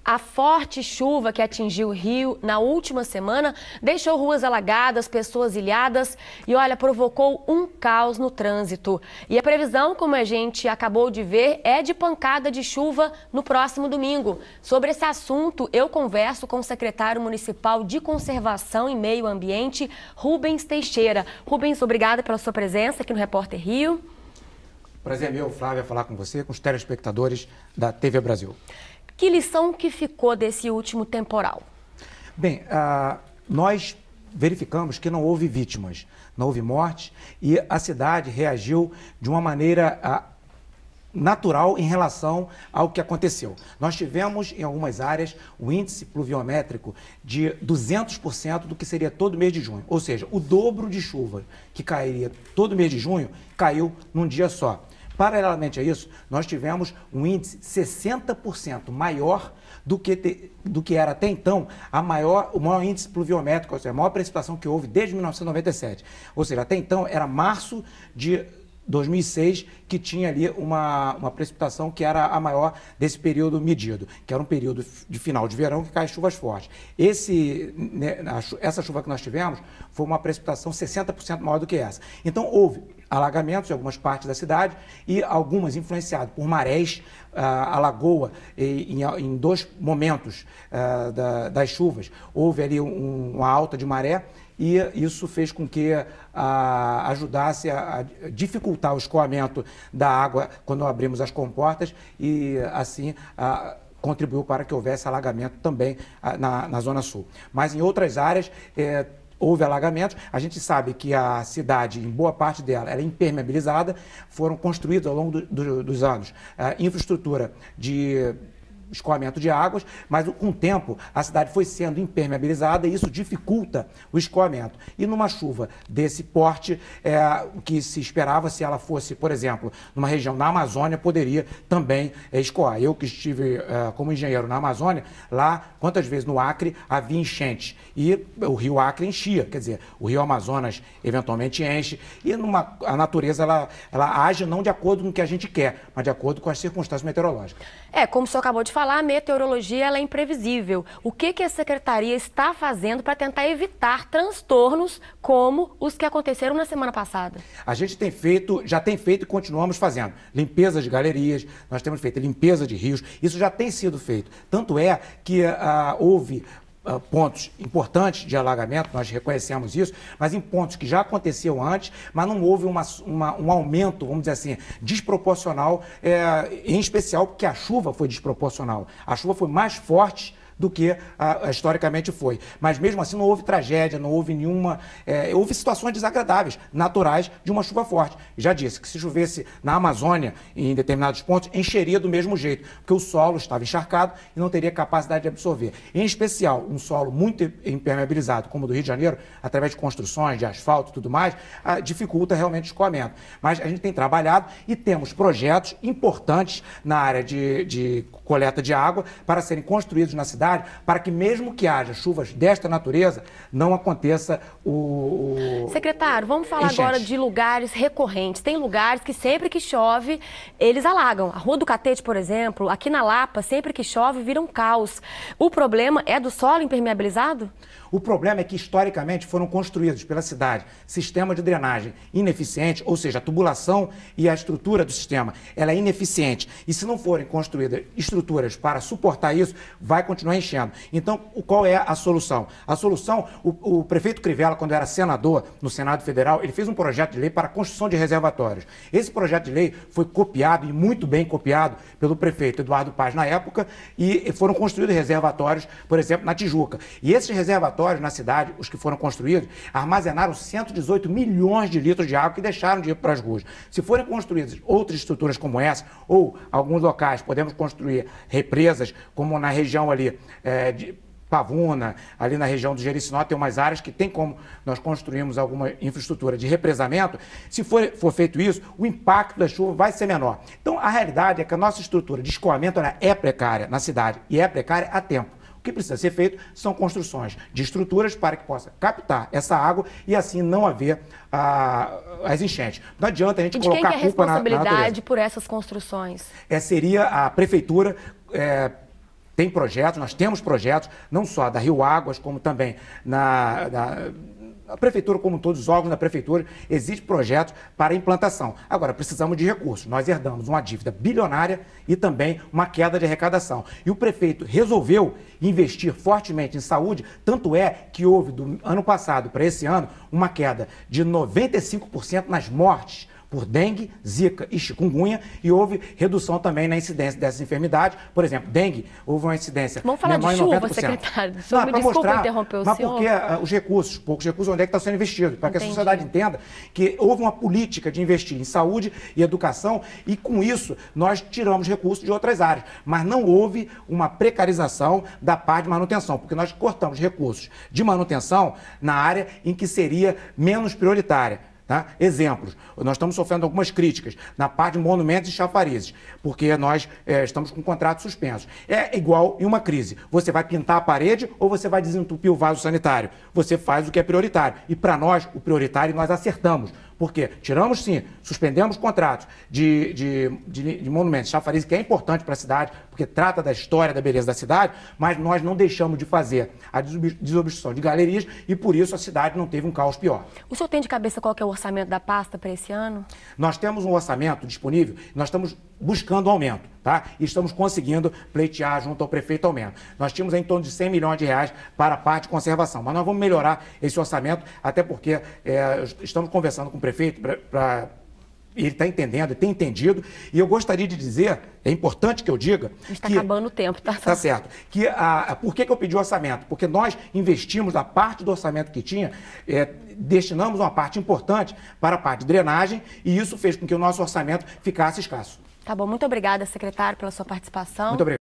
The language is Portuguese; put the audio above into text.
A forte chuva que atingiu o Rio na última semana deixou ruas alagadas, pessoas ilhadas e, olha, provocou um caos no trânsito. E a previsão, como a gente acabou de ver, é de pancada de chuva no próximo domingo. Sobre esse assunto, eu converso com o secretário municipal de Conservação e Meio Ambiente, Rubens Teixeira. Rubens, obrigada pela sua presença aqui no Repórter Rio. Prazer é meu, Flávia, falar com você, com os telespectadores da TV Brasil. Que lição que ficou desse último temporal? Bem, nós verificamos que não houve vítimas, não houve mortes e a cidade reagiu de uma maneira natural em relação ao que aconteceu. Nós tivemos em algumas áreas o índice pluviométrico de 200% do que seria todo mês de junho, ou seja, o dobro de chuva que cairia todo mês de junho caiu num dia só. Paralelamente a isso, nós tivemos um índice 60% maior do que era até então o maior índice pluviométrico, ou seja, a maior precipitação que houve desde 1997. Ou seja, até então era março de 2006 que tinha ali uma precipitação que era a maior desse período medido, que era um período de final de verão que cai chuvas fortes. Essa chuva que nós tivemos foi uma precipitação 60% maior do que essa. Então houve alagamentos em algumas partes da cidade e algumas influenciadas por marés. A lagoa, em dois momentos das chuvas, houve ali uma alta de maré e isso fez com que ajudasse a dificultar o escoamento da água quando abrimos as comportas e assim contribuiu para que houvesse alagamento também na Zona Sul. Mas em outras áreas houve alagamentos. A gente sabe que a cidade, em boa parte dela, ela é impermeabilizada. Foram construídos ao longo dos anos infraestrutura de escoamento de águas, mas com o tempo a cidade foi sendo impermeabilizada e isso dificulta o escoamento. E numa chuva desse porte, o que se esperava, se ela fosse, por exemplo, numa região na Amazônia, poderia também escoar. Eu que estive como engenheiro na Amazônia, lá, quantas vezes no Acre havia enchente e o rio Acre enchia, quer dizer, o rio Amazonas eventualmente enche e a natureza ela age não de acordo com o que a gente quer, mas de acordo com as circunstâncias meteorológicas. Como o senhor acabou de falar, a meteorologia ela é imprevisível. O que a Secretaria está fazendo para tentar evitar transtornos como os que aconteceram na semana passada? A gente já tem feito e continuamos fazendo. Limpeza de galerias, nós temos feito limpeza de rios, isso já tem sido feito. Tanto é que houve pontos importantes de alagamento, nós reconhecemos isso, mas em pontos que já aconteciam antes, mas não houve um aumento, vamos dizer assim, desproporcional, em especial porque a chuva foi desproporcional. A chuva foi mais forte do que historicamente foi. Mas mesmo assim não houve tragédia, não houve nenhuma... houve situações desagradáveis, naturais, de uma chuva forte. Já disse que se chovesse na Amazônia, em determinados pontos, encheria do mesmo jeito, porque o solo estava encharcado e não teria capacidade de absorver. Em especial, um solo muito impermeabilizado, como o do Rio de Janeiro, através de construções, de asfalto e tudo mais, dificulta realmente o escoamento. Mas a gente tem trabalhado e temos projetos importantes na área de coleta de água para serem construídos na cidade, para que mesmo que haja chuvas desta natureza, não aconteça Secretário, vamos falar enchente. Agora de lugares recorrentes. Tem lugares que sempre que chove, eles alagam. A Rua do Catete, por exemplo, aqui na Lapa, sempre que chove, vira um caos. O problema é do solo impermeabilizado? O problema é que, historicamente, foram construídos pela cidade sistema de drenagem ineficiente, ou seja, a tubulação e a estrutura do sistema, ela é ineficiente. E se não forem construídas estruturas para suportar isso, vai continuar enchendo. Então, qual é a solução? A solução, o prefeito Crivella, quando era senador no Senado Federal, ele fez um projeto de lei para a construção de reservatórios. Esse projeto de lei foi copiado, e muito bem copiado, pelo prefeito Eduardo Paz na época, e foram construídos reservatórios, por exemplo, na Tijuca. E esses reservatórios na cidade, os que foram construídos, armazenaram 118 milhões de litros de água que deixaram de ir para as ruas. Se forem construídas outras estruturas como essa, ou alguns locais, podemos construir represas, como na região ali de Pavuna, ali na região do Jericinó, tem umas áreas que tem como nós construímos alguma infraestrutura de represamento. Se for feito isso, o impacto da chuva vai ser menor. Então, a realidade é que a nossa estrutura de escoamento ela é precária na cidade e é precária há tempo. O que precisa ser feito são construções de estruturas para que possa captar essa água e assim não haver as enchentes. Não adianta a gente colocar a culpa na natureza. Quem que é a responsabilidade por essas construções? Seria a prefeitura tem projetos, nós temos projetos, não só da Rio Águas, como também a prefeitura, como todos os órgãos da prefeitura, existem projetos para implantação. Agora, precisamos de recursos. Nós herdamos uma dívida bilionária e também uma queda de arrecadação. E o prefeito resolveu investir fortemente em saúde, tanto é que houve, do ano passado para esse ano, uma queda de 95% nas mortes por dengue, zika e chikungunya, e houve redução também na incidência dessas enfermidades. Por exemplo, dengue, houve uma incidência Vamos falar menor de em chuva, 90%. secretário. O senhor me Para desculpa mostrar, interromper o mas senhor. porque os recursos, poucos recursos, onde é que está sendo investido? Para que a Entendi. sociedade entenda que houve uma política de investir em saúde e educação, e com isso nós tiramos recursos de outras áreas. Mas não houve uma precarização da parte de manutenção, porque nós cortamos recursos de manutenção na área em que seria menos prioritária. Tá? Exemplos, nós estamos sofrendo algumas críticas na parte de monumentos e chafarizes, porque nós estamos com contratos suspensos. É igual em uma crise. Você vai pintar a parede ou você vai desentupir o vaso sanitário? Você faz o que é prioritário. E para nós, o prioritário, nós acertamos. Por quê? Tiramos sim, suspendemos contratos de monumentos, chafariz, que é importante para a cidade, porque trata da história, da beleza da cidade, mas nós não deixamos de fazer a desobstrução de galerias e por isso a cidade não teve um caos pior. O senhor tem de cabeça qual que é o orçamento da pasta para esse ano? Nós temos um orçamento disponível, nós estamos buscando aumento, tá? E estamos conseguindo pleitear junto ao prefeito aumento. Nós tínhamos em torno de 100 milhões de reais para a parte de conservação, mas nós vamos melhorar esse orçamento, até porque estamos conversando com o prefeito para ele está entendendo, tem entendido, e eu gostaria de dizer, é importante que eu diga... Está acabando o tempo, tá? Tá certo. Por que eu pedi o orçamento? Porque nós investimos a parte do orçamento que tinha, destinamos uma parte importante para a parte de drenagem, e isso fez com que o nosso orçamento ficasse escasso. Tá bom, muito obrigada, secretário, pela sua participação. Muito obrigado.